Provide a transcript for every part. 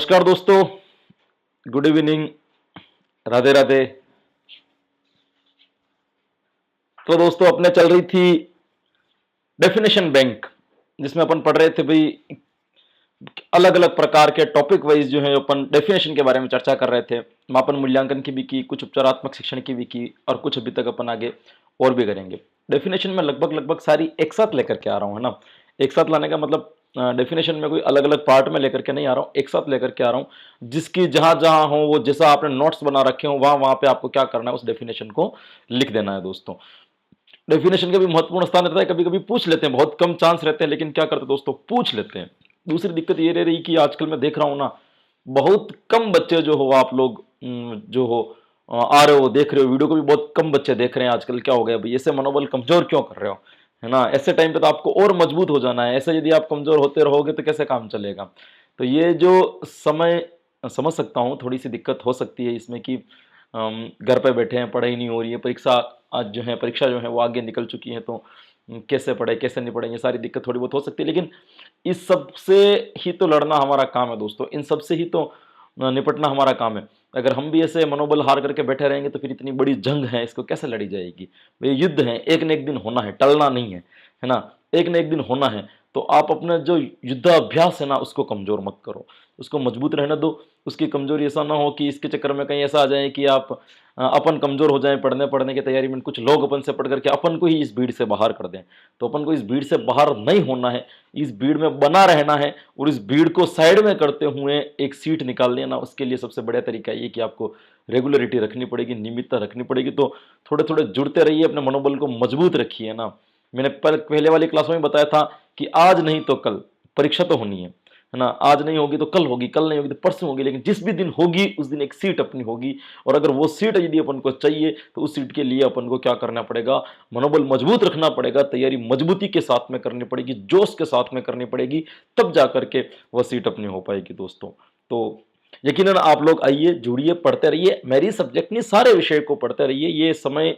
नमस्कार दोस्तों, good evening, Radhe Radhe. तो दोस्तों अपने चल रही थी डेफिनेशन बैंक, जिसमें अपन पढ़ रहे थे भाई अलग अलग प्रकार के टॉपिक वाइज जो है अपन डेफिनेशन के बारे में चर्चा कर रहे थे। मापन मूल्यांकन की भी की, कुछ उपचारात्मक शिक्षण की भी की और कुछ अभी तक अपन आगे और भी करेंगे। डेफिनेशन में लगभग लगभग सारी एक साथ लेकर के आ रहा हूँ, है ना। एक साथ लाने का मतलब डेफिनेशन में कोई अलग अलग पार्ट में लेकर के नहीं आ रहा हूँ, एक साथ लेकर के आ रहा हूँ, जिसकी जहां जहां हो वो जैसा आपने नोट्स बना रखे हो वहां वहां पे आपको क्या करना है, उस डेफिनेशन को लिख देना है दोस्तों। डेफिनेशन का भी महत्वपूर्ण स्थान रहता है, कभी कभी पूछ लेते हैं, बहुत कम चांस रहते हैं, लेकिन क्या करते हैं दोस्तों, पूछ लेते हैं। दूसरी दिक्कत ये रह रही कि आजकल मैं देख रहा हूं ना, बहुत कम बच्चे जो हो आप लोग जो हो आ रहे हो, देख रहे हो वीडियो को भी बहुत कम बच्चे देख रहे हैं। आजकल क्या हो गया भाई, ऐसे मनोबल कमजोर क्यों कर रहे हो, है ना। ऐसे टाइम पे तो आपको और मजबूत हो जाना है, ऐसे यदि आप कमजोर होते रहोगे तो कैसे काम चलेगा। तो ये जो समय समझ सकता हूँ, थोड़ी सी दिक्कत हो सकती है इसमें कि घर पे बैठे हैं, पढ़ाई नहीं हो रही है, परीक्षा आज जो है परीक्षा जो है वो आगे निकल चुकी है, तो कैसे पढ़े कैसे नहीं पढ़े, ये सारी दिक्कत थोड़ी बहुत हो सकती है। लेकिन इस सब से ही तो लड़ना हमारा काम है दोस्तों, इन सब से ही तो निपटना हमारा काम है। अगर हम भी ऐसे मनोबल हार करके बैठे रहेंगे तो फिर इतनी बड़ी जंग है, इसको कैसे लड़ी जाएगी। ये युद्ध है, एक न एक दिन होना है, टलना नहीं है ना। एक न एक दिन होना है, तो आप अपना जो युद्धाभ्यास है ना उसको कमजोर मत करो, उसको मजबूत रहने दो। उसकी कमजोरी ऐसा ना हो कि इसके चक्कर में कहीं ऐसा आ जाए कि आप अपन कमजोर हो जाए पढ़ने पढ़ने की तैयारी में, कुछ लोग अपन से पढ़ करके अपन को ही इस भीड़ से बाहर कर दें। तो अपन को इस भीड़ से बाहर नहीं होना है, इस भीड़ में बना रहना है, और इस भीड़ को साइड में करते हुए एक सीट निकाल लेना। उसके लिए सबसे बढ़िया तरीका ये कि आपको रेगुलरिटी रखनी पड़ेगी, नियमितता रखनी पड़ेगी। तो थोड़े थोड़े जुड़ते रहिए, अपने मनोबल को मजबूत रखिए ना। मैंने पहले वाली क्लास में बताया था कि आज नहीं तो कल परीक्षा तो होनी है ना। आज नहीं होगी तो कल होगी, कल नहीं होगी तो परसों होगी, लेकिन जिस भी दिन होगी उस दिन एक सीट अपनी होगी। और अगर वो सीट यदि अपन को चाहिए तो उस सीट के लिए अपन को क्या करना पड़ेगा, मनोबल मजबूत रखना पड़ेगा, तैयारी मजबूती के साथ में करनी पड़ेगी, जोश के साथ में करनी पड़ेगी, तब जाकर के वह सीट अपनी हो पाएगी दोस्तों। तो यकीनन आप लोग आइए, जुड़िए, पढ़ते रहिए, मेरी सब्जेक्ट नहीं सारे विषय को पढ़ते रहिए। ये समय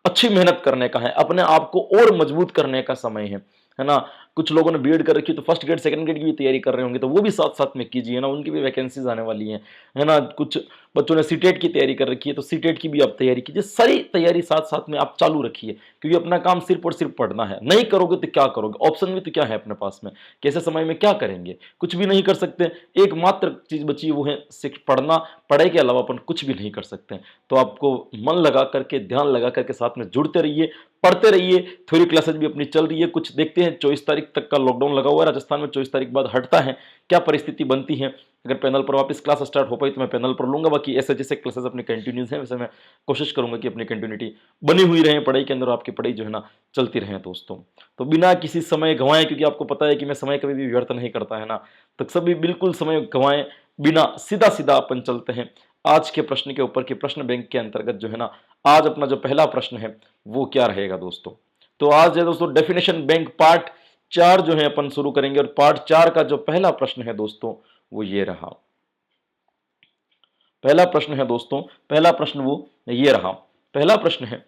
अच्छी मेहनत करने का है, अपने आप को और मजबूत करने का समय है ना। कुछ लोगों ने बीएड कर रखी तो फर्स्ट ग्रेड सेकंड ग्रेड की भी तैयारी कर रहे होंगे, तो वो भी साथ साथ में कीजिए ना, उनकी भी वैकेंसीज आने वाली हैं, है ना। कुछ बच्चों ने सीटेट की तैयारी कर रखी है तो सीटेट की भी आप तैयारी कीजिए, सारी तैयारी साथ साथ में आप चालू रखिए, क्योंकि अपना काम सिर्फ और सिर्फ पढ़ना है। नहीं करोगे तो क्या करोगे, ऑप्शन भी तो क्या है अपने पास में, कैसे समय में क्या करेंगे, कुछ भी नहीं कर सकते। एकमात्र चीज बची वो है पढ़ना, पढ़ाई के अलावा अपन कुछ भी नहीं कर सकते। तो आपको मन लगा करके, ध्यान लगा करके साथ में जुड़ते रहिए, पढ़ते रहिए। थ्योरी क्लासेस भी अपनी चल रही है, कुछ देखते हैं। 24 तारीख तक का लॉकडाउन लगा हुआ है राजस्थान में, 24 तारीख बाद हटता है, क्या परिस्थिति बनती है। अगर पैनल पर वापस क्लास स्टार्ट हो पाई तो मैं पैनल पर लूंगा, बाकी ऐसे जैसे क्लासेस अपनी कंटिन्यूस हैं वैसे मैं कोशिश करूंगा कि अपनी कंटिन्यूटी बनी हुई रहे पढ़ाई के अंदर, आपकी पढ़ाई जो है ना चलती रहे दोस्तों। तो बिना किसी समय गंवाए, क्योंकि आपको पता है कि मैं समय कभी भी व्यर्थ नहीं करता, है ना, तो सभी बिल्कुल समय गंवाए बिना सीधा सीधा अपन चलते हैं आज के प्रश्न के ऊपर, कि प्रश्न बैंक के अंतर्गत जो है ना आज अपना जो पहला प्रश्न है वो क्या रहेगा दोस्तों। तो आज है दोस्तों डेफिनेशन बैंक पार्ट 4 जो है अपन शुरू करेंगे, और पार्ट 4 का जो पहला प्रश्न है दोस्तों वो ये रहा। पहला प्रश्न है दोस्तों, पहला प्रश्न वो ये रहा। पहला प्रश्न है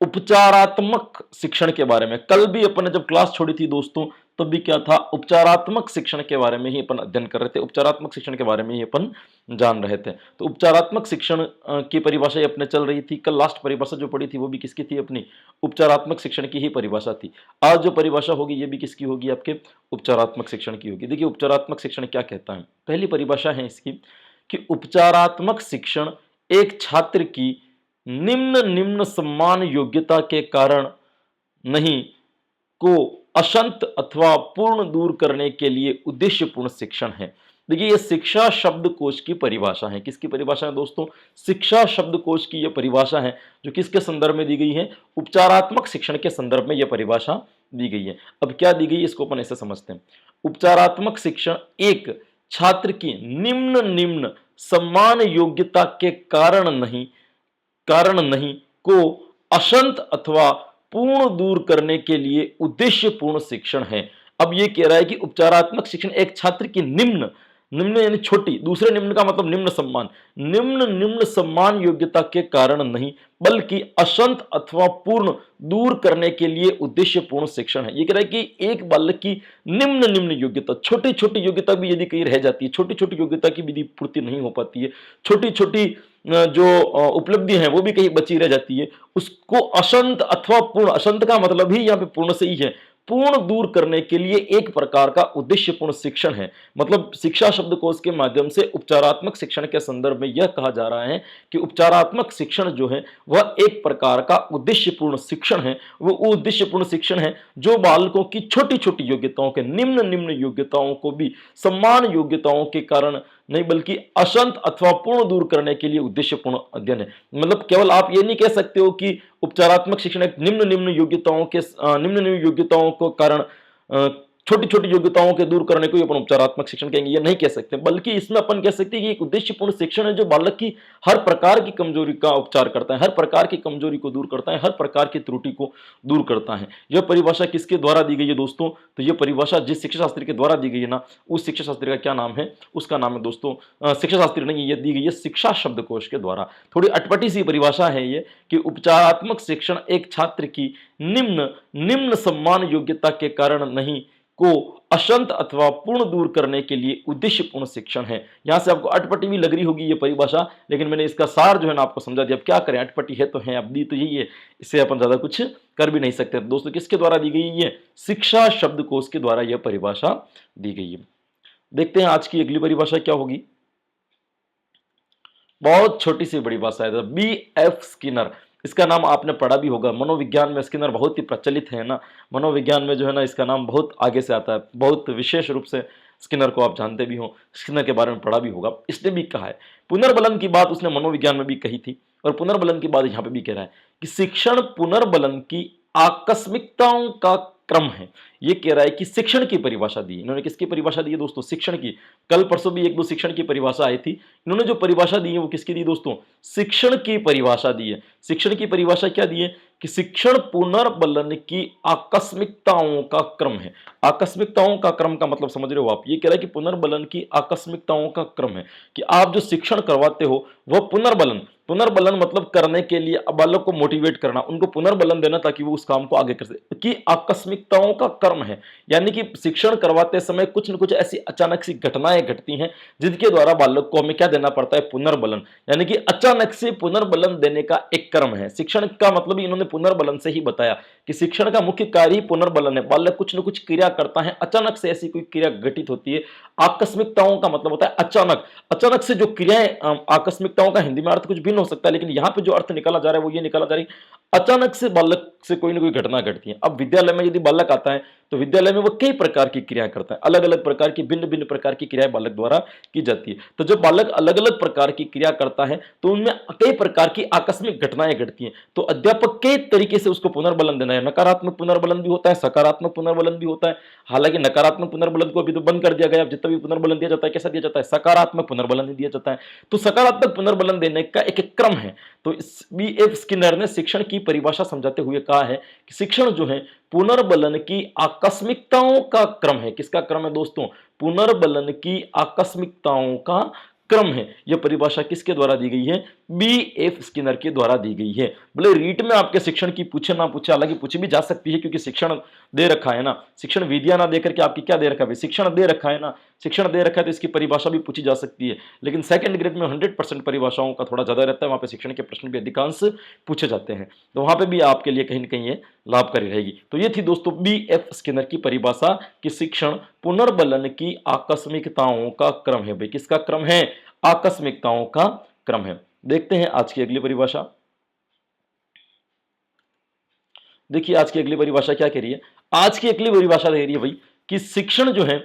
उपचारात्मक शिक्षण के बारे में। कल भी अपन ने जब क्लास छोड़ी थी दोस्तों, तब भी क्या था, उपचारात्मक शिक्षण के बारे में ही अपन अध्ययन कर रहे थे, उपचारात्मक शिक्षण के बारे में ही अपन जान रहे थे। तो उपचारात्मक शिक्षण की परिभाषा अपने चल रही थी। कल लास्ट परिभाषा जो पढ़ी थी वो भी किसकी थी, अपनी उपचारात्मक शिक्षण की ही परिभाषा थी। आज जो परिभाषा होगी ये भी किसकी होगी, आपके उपचारात्मक शिक्षण की होगी। देखिए उपचारात्मक शिक्षण क्या कहता है, पहली परिभाषा है इसकी कि उपचारात्मक शिक्षण एक छात्र की निम्न निम्न सम्मान योग्यता के कारण नहीं को अशंत अथवा पूर्ण दूर करने के लिए उद्देश्यपूर्ण शिक्षण है। देखिए ये शिक्षा शब्दकोश की परिभाषा है। किसकी परिभाषा है दोस्तों, शिक्षा शब्दकोश की यह परिभाषा है, जो किसके संदर्भ में दी गई है, उपचारात्मक शिक्षण के संदर्भ में यह परिभाषा दी गई है। अब क्या दी गई इसको अपन ऐसे समझते हैं, उपचारात्मक शिक्षण एक छात्र की निम्न निम्न सम्मान योग्यता के कारण नहीं को अशंत अथवा पूर्ण दूर करने के लिए उद्देश्यपूर्ण शिक्षण है। अब यह कह रहा है कि उपचारात्मक शिक्षण एक छात्र की निम्न निम्न यानी छोटी, दूसरे निम्न का मतलब निम्न सम्मान। निम्न सम्मान योग्यता के कारण नहीं, बल्कि असंत अथवा पूर्ण दूर करने के लिए उद्देश्यपूर्ण शिक्षण है। ये कह रहा है कि एक बालक की निम्न योग्यता, छोटी छोटी योग्यता भी यदि कहीं रह जाती है, छोटी छोटी योग्यता की विधि पूर्ति नहीं हो पाती है, छोटी छोटी जो उपलब्धि है वो भी कहीं बची रह जाती है, उसको असंत अथवा पूर्ण, असंत का मतलब ही यहाँ पे पूर्ण से ही है, पूर्ण दूर करने के लिए एक प्रकार का उद्देश्यपूर्ण शिक्षण है। मतलब शिक्षा शब्दकोश के माध्यम से उपचारात्मक शिक्षण के संदर्भ में यह कहा जा रहा है कि उपचारात्मक शिक्षण जो है वह एक प्रकार का उद्देश्यपूर्ण शिक्षण है। वो उद्देश्यपूर्ण शिक्षण है जो बालकों की छोटी छोटी योग्यताओं के, निम्न योग्यताओं को भी सम्मान योग्यताओं के कारण नहीं, बल्कि असंत अथवा पूर्ण दूर करने के लिए उद्देश्यपूर्ण अध्ययन है। मतलब केवल आप ये नहीं कह सकते हो कि उपचारात्मक शिक्षण एक निम्न योग्यताओं के, निम्न योग्यताओं को कारण छोटी छोटी योग्यताओं के दूर करने को ही अपन उपचारात्मक शिक्षण कहेंगे, ये नहीं कह सकते, बल्कि इसमें अपन कह सकते हैं कि एक उद्देश्यपूर्ण शिक्षण है जो बालक की हर प्रकार की कमजोरी का उपचार करता है, हर प्रकार की कमजोरी को दूर करता है, हर प्रकार की त्रुटि को दूर करता है। यह परिभाषा किसके द्वारा दी गई है दोस्तों? तो यह परिभाषा जिस शिक्षा शास्त्री के द्वारा दी गई है ना, उस शिक्षा शास्त्री का क्या नाम है? उसका नाम है दोस्तों, शिक्षा शास्त्री नहीं, यह दी गई है शिक्षा शब्दकोश के द्वारा। थोड़ी अटपटी सी परिभाषा है ये कि उपचारात्मक शिक्षण एक छात्र की निम्न सम्मान योग्यता के कारण नहीं को असंत अथवा पूर्ण दूर करने के लिए उद्देश्यपूर्ण शिक्षण है। यहां से आपको अटपटी भी लग रही होगी ये परिभाषा, लेकिन मैंने इसका सार जो है ना आपको समझा दिया। अब क्या करें, अटपटी है तो है, अब दी तो यही है, इससे अपन ज्यादा कुछ कर भी नहीं सकते। दोस्तों किसके द्वारा दी गई है? शिक्षा शब्दकोश के द्वारा यह परिभाषा दी गई है। देखते हैं आज की अगली परिभाषा क्या होगी। बहुत छोटी सी बड़ी भाषा है, बी एफ स्किनर। इसका नाम आपने पढ़ा भी होगा, मनोविज्ञान में स्किनर बहुत ही प्रचलित है ना, मनोविज्ञान में जो है ना इसका नाम बहुत आगे से आता है, बहुत विशेष रूप से स्किनर को आप जानते भी हो, स्किनर के बारे में पढ़ा भी होगा। इसने भी कहा है, पुनर्बलन की बात उसने मनोविज्ञान में भी कही थी और पुनर्बलन की बात यहाँ पे भी कह रहा है कि शिक्षण पुनर्बलन की आकस्मिकताओं का क्रम है। ये कह रहा है कि शिक्षण की परिभाषा दी, इन्होंने किसकी परिभाषा दी है दोस्तों? शिक्षण की। कल परसों भी एक दो शिक्षण की परिभाषा आई थी, इन्होंने जो परिभाषा दी है वो किसकी दी दोस्तों? शिक्षण की परिभाषा दी है। शिक्षण की परिभाषा क्या दी है कि शिक्षण पुनर्बलन की आकस्मिकताओं का क्रम है। आकस्मिकताओं का क्रम का मतलब समझ रहे हो आप? ये कह रहा है कि पुनर्बलन की आकस्मिकताओं का क्रम है कि आप जो शिक्षण करवाते हो वह पुनर्बलन, पुनर्बलन मतलब करने के लिए बालक को मोटिवेट करना, उनको पुनर्बलन देना ताकि वो उस काम को आगे कर सके, कि आकस्मिकताओं का क्रम है। यानी कि शिक्षण करवाते समय कुछ न कुछ ऐसी अचानक सी घटनाएं घटती हैं जिनके द्वारा बालक को हमें क्या देना पड़ता है? पुनर्बलन। यानी कि अचानक से पुनर्बलन देने का एक क्रम है। शिक्षण का मतलब इन्होंने पुनर्बलन से ही बताया कि शिक्षण का मुख्य कार्य ही पुनर्बलन है। बालक कुछ न कुछ क्रिया करता है, अचानक से ऐसी कोई क्रिया घटित होती है। आकस्मिकताओं का मतलब होता है अचानक, अचानक से जो क्रियाएं, आकस्मिकताओं का हिंदी में अर्थ कुछ भिन्न हो सकता है, लेकिन यहां पे जो अर्थ निकाला जा रहा है वो ये निकाला जा रहा है अचानक से बालक से कोई ना कोई घटना घटती है। अब विद्यालय में यदि बालक आता है तो विद्यालय में वो कई प्रकार की क्रियाएं करता है, अलग अलग प्रकार की, भिन्न प्रकार की क्रियाएं बालक द्वारा की जाती है। तो जब बालक अलग अलग प्रकार की क्रिया करता है तो उनमें कई प्रकार की आकस्मिक घटनाएं घटती हैं। तो अध्यापक कई तरीके से उसको पुनर्बलन देना है। नकारात्मक पुनर्बलन भी होता है, सकारात्मक पुनर्बलन भी होता है। हालांकि नकारात्मक पुनर्बलन को अभी तो बंद कर दिया गया, जितना भी पुनर्बलन दिया जाता है कैसा दिया जाता है? सकारात्मक पुनर्बलन दिया जाता है। तो सकारात्मक पुनर्बलन देने का एक क्रम है। तो बी एफ स्किनर ने शिक्षण की परिभाषा समझाते हुए कहा है कि शिक्षण जो है पुनर्बलन की आकस्मिकताओं का क्रम है। किसका क्रम है दोस्तों? पुनर्बलन की आकस्मिकताओं का क्रम है। यह परिभाषा किसके द्वारा दी गई है? बी एफ स्किनर के द्वारा दी गई है। बोले रीट में आपके शिक्षण की पूछे ना पूछे, हालांकि पूछी भी जा सकती है क्योंकि शिक्षण दे रखा है ना, शिक्षण विधियां ना देकर के आपकी क्या दे रखा है? शिक्षण दे रखा है ना, शिक्षण दे रखा है तो इसकी परिभाषा भी पूछी जा सकती है। लेकिन सेकंड ग्रेड में 100% परिभाषाओं का थोड़ा ज्यादा रहता है, वहां पे शिक्षण के प्रश्न भी अधिकांश पूछे जाते हैं, तो वहां पे भी आपके लिए कहीं ना कहीं ये लाभकारी रहेगी। तो ये थी दोस्तों बी एफ स्किनर की परिभाषा कि शिक्षण पुनर्बलन की आकस्मिकताओं का क्रम है। भाई किसका क्रम है? आकस्मिकताओं का क्रम है। देखते हैं आज की अगली परिभाषा। देखिए आज की अगली परिभाषा क्या कह रही है? आज की अगली परिभाषा कह रही है भाई कि शिक्षण जो है,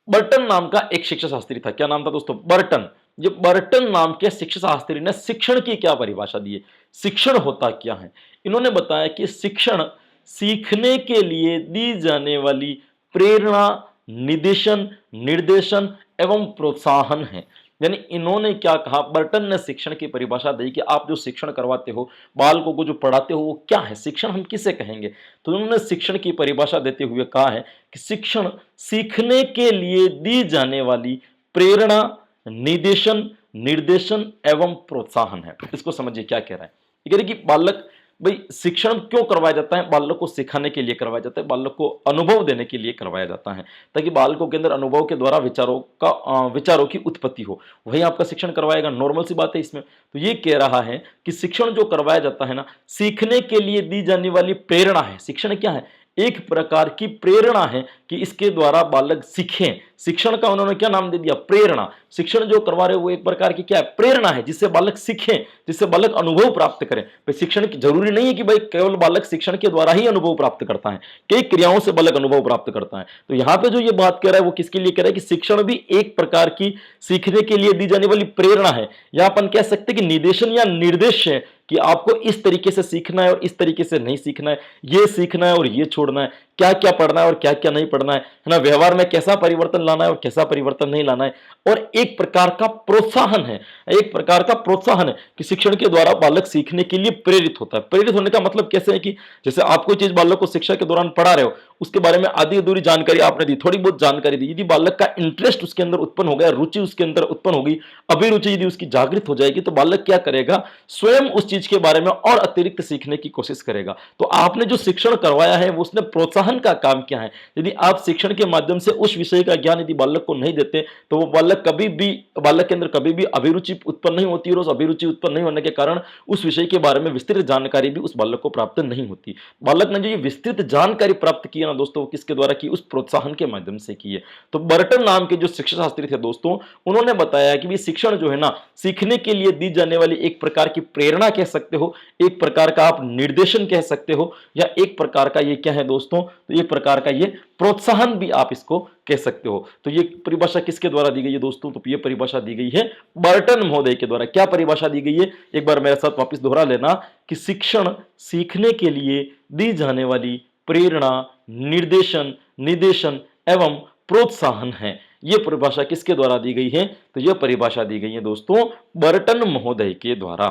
बर्टन नाम का एक शिक्षा शास्त्री था। क्या नाम था दोस्तों? बर्टन। ये बर्टन नाम के शिक्षा शास्त्री ने शिक्षण की क्या परिभाषा दी है? शिक्षण होता क्या है? इन्होंने बताया कि शिक्षण सीखने के लिए दी जाने वाली प्रेरणा, निर्देशन एवं प्रोत्साहन है। यानी इन्होंने क्या कहा, बर्टन ने शिक्षण की परिभाषा दी कि आप जो शिक्षण करवाते हो, बालकों को जो पढ़ाते हो, वो क्या है, शिक्षण हम किसे कहेंगे। तो उन्होंने शिक्षण की परिभाषा देते हुए कहा है कि शिक्षण सीखने के लिए दी जाने वाली प्रेरणा, निदेशन, निर्देशन एवं प्रोत्साहन है। इसको समझिए क्या कह रहा है। ये कह रहे कि बालक, भाई शिक्षण क्यों करवाया जाता है, बालक को सिखाने के लिए करवाया जाता है, बालक को अनुभव देने के लिए करवाया जाता है, ताकि बालकों के अंदर अनुभव के द्वारा विचारों की उत्पत्ति हो। वही आपका शिक्षण करवाएगा, नॉर्मल सी बात है इसमें। तो ये कह रहा है कि शिक्षण जो करवाया जाता है ना, सीखने के लिए दी जाने वाली प्रेरणा है। शिक्षण क्या है, एक प्रकार की प्रेरणा है कि इसके द्वारा बालक सीखें। शिक्षण का उन्होंने क्या नाम दे दिया, प्रेरणा। शिक्षण जो करवा रहे हो वो एक प्रकार की क्या है, प्रेरणा है, जिससे बालक सीखें, जिससे बालक अनुभव प्राप्त करें। भाई शिक्षण की जरूरी नहीं है कि भाई केवल बालक शिक्षण के द्वारा ही अनुभव प्राप्त करता है, कई क्रियाओं से बालक अनुभव प्राप्त करता है। तो यहां पे जो ये बात कह रहा है वो किसके लिए कह रहा है कि शिक्षण भी एक प्रकार की सीखने के लिए दी जाने वाली प्रेरणा है, या अपन कह सकते हैं कि निदेशन या निर्देश है कि आपको इस तरीके से सीखना है और इस तरीके से नहीं सीखना है, ये सीखना है और ये छोड़ना है, क्या क्या पढ़ना है और क्या क्या नहीं पढ़ना है ना, व्यवहार में कैसा परिवर्तन लाना है और कैसा परिवर्तन नहीं लाना है। और एक प्रकार का प्रोत्साहन है, एक प्रकार का प्रोत्साहन है कि शिक्षण के द्वारा बालक सीखने के लिए प्रेरित होता है। प्रेरित होने का मतलब कैसे है कि जैसे आप कोई चीज बालक को शिक्षा के दौरान पढ़ा रहे हो, उसके बारे में आधी अधूरी जानकारी आपने दी, थोड़ी बहुत जानकारी दी, यदि बालक का इंटरेस्ट उसके अंदर उत्पन्न हो गया, रुचि उसके अंदर उत्पन्न होगी, अभिरुचि यदि उसकी जागृत हो जाएगी, तो बालक क्या करेगा, स्वयं उस चीज के बारे में और अतिरिक्त सीखने की कोशिश करेगा। तो आपने जो शिक्षण करवाया है वो उसने प्रोत्साहन का काम किया है। यदि आप शिक्षण के माध्यम से उस विषय का ज्ञान यदि बालक को नहीं देते, तो वो बालक के अंदर कभी भी अभिरुचि उत्पन्न नहीं होती, और उस अभिरुचि उत्पन्न नहीं होने के कारण उस विषय के बारे में विस्तृत जानकारी भी उस बालक को प्राप्त नहीं होती। बालक ने जो ये विस्तृत जानकारी प्राप्त की है ना दोस्तों, किसके द्वारा की, उस प्रोत्साहन के माध्यम से की है। तो बर्टन नाम के जो शिक्षा शास्त्री थे दोस्तों, उन्होंने बताया कि शिक्षण जो है ना, सीखने के लिए दी जाने वाली एक प्रकार की प्रेरणा कह सकते हो, एक प्रकार का आप निर्देशन कह सकते हो, या एक प्रकार का ये क्या है दोस्तों, तो एक प्रकार का ये प्रोत्साहन भी आप इसको कह सकते हो। तो ये परिभाषा किसके द्वारा दी गई है दोस्तों, तो ये परिभाषा दी गई है बर्टन महोदय के द्वारा। क्या परिभाषा दी गई है, एक बार मेरे साथ वापस दोहरा लेना कि शिक्षण सीखने के लिए दी जाने वाली प्रेरणा, निर्देशन, निदेशन एवं प्रोत्साहन है। यह परिभाषा किसके द्वारा दी गई है, तो यह परिभाषा दी गई है दोस्तों बर्टन महोदय के द्वारा।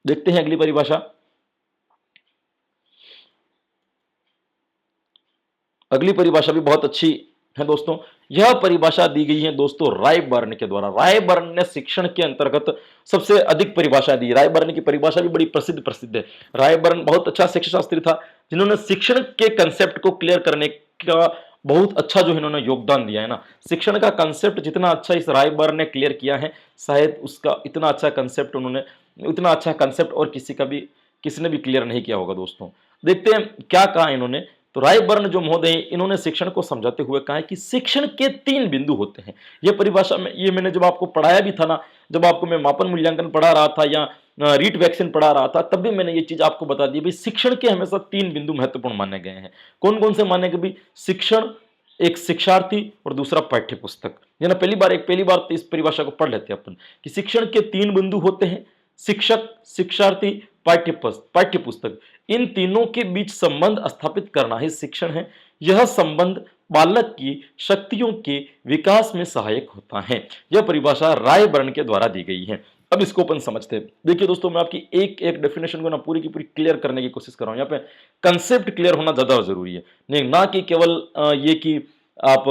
देखते हैं अगली परिभाषा। अगली परिभाषा भी बहुत अच्छी है दोस्तों। यह परिभाषा दी गई है दोस्तों रायबर्न के द्वारा। रायबर्न ने शिक्षण के अंतर्गत सबसे अधिक परिभाषा दी। रायबर्न की परिभाषा भी बड़ी प्रसिद्ध है। रायबर्न बहुत अच्छा शिक्षा शास्त्री था, जिन्होंने शिक्षण के कंसेप्ट को क्लियर करने का बहुत अच्छा जो इन्होंने योगदान दिया है ना। शिक्षण का कंसेप्ट जितना अच्छा इस रायबर्न ने क्लियर किया है, शायद उसका इतना अच्छा कंसेप्ट और किसी ने भी क्लियर नहीं किया होगा दोस्तों। देखते हैं क्या कहा इन्होंने। तो रायबर्न जो महोदय, इन्होंने शिक्षण को समझाते हुए कहा है कि शिक्षण के 3 बिंदु होते हैं। यह परिभाषा में, ये मैंने जब आपको पढ़ाया भी था ना, जब आपको मैं मापन मूल्यांकन पढ़ा रहा था या रीट वैक्सीन पढ़ा रहा था, तब भी मैंने ये चीज आपको बता दी भाई, शिक्षण के हमेशा 3 बिंदु महत्वपूर्ण माने गए हैं। कौन कौन से माने गए भाई, शिक्षण, एक शिक्षार्थी और दूसरा पाठ्य पुस्तक। पहली बार तो इस परिभाषा को पढ़ लेते हैं अपन कि शिक्षण के 3 बिंदु होते हैं, शिक्षक, शिक्षार्थी, पाठ्य पुस्तक। इन तीनों के बीच संबंध स्थापित करना ही शिक्षण है। यह संबंध बालक की शक्तियों के विकास में सहायक होता है। यह परिभाषा रायबर्न के द्वारा दी गई है। अब इसको अपन समझते हैं। देखिए दोस्तों, मैं आपकी एक एक डेफिनेशन को ना पूरी की पूरी क्लियर करने की कोशिश कर रहा हूं। यहाँ पे कंसेप्ट क्लियर होना ज्यादा जरूरी है, नहीं ना कि केवल ये कि आप